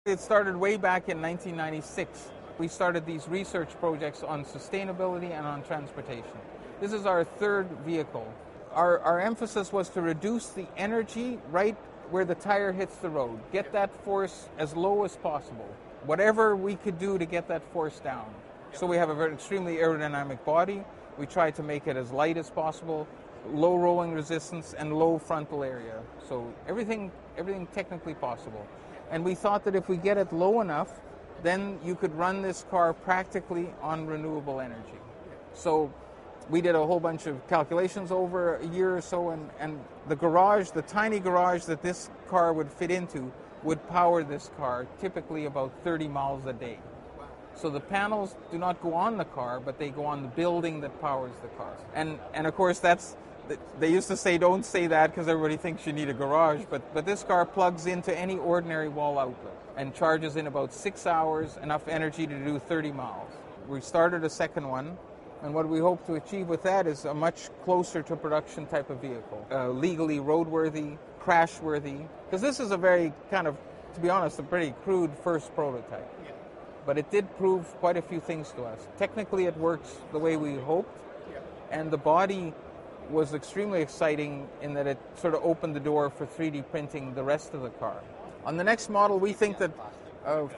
It started way back in 1996. We started these research projects on sustainability and on transportation. This is our third vehicle. Our emphasis was to reduce the energy right where the tire hits the road, get that force as low as possible, whatever we could do to get that force down. So we have a very extremely aerodynamic body. We try to make it as light as possible, low rolling resistance and low frontal area. So everything technically possible. And we thought that if we get it low enough, then you could run this car practically on renewable energy. So we did a whole bunch of calculations over a year or so, and the garage, the tiny garage that this car would fit into, would power this car typically about 30 miles a day. So the panels do not go on the car, but they go on the building that powers the car. And of course, they used to say don't say that because everybody thinks you need a garage, but this car plugs into any ordinary wall outlet and charges in about 6 hours, enough energy to do 30 miles. We started a second one, and what we hope to achieve with that is a much closer to production type of vehicle, legally roadworthy, crash-worthy, because this is a very kind of, to be honest, a pretty crude first prototype. But it did prove quite a few things to us. Technically, it works the way we hoped, and the body was extremely exciting in that it sort of opened the door for 3D printing the rest of the car. On the next model, we think that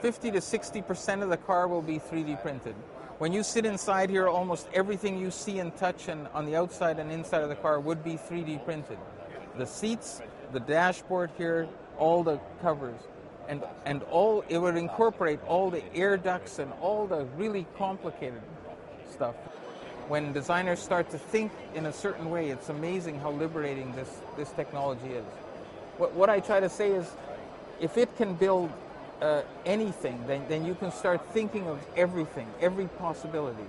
50 to 60% of the car will be 3D printed. When you sit inside here, almost everything you see and touch and on the outside and inside of the car would be 3D printed. The seats, the dashboard here, all the covers, and all it would incorporate all the air ducts and all the really complicated stuff. When designers start to think in a certain way, it's amazing how liberating this technology is. What I try to say is, if it can build anything, then you can start thinking of everything, every possibility.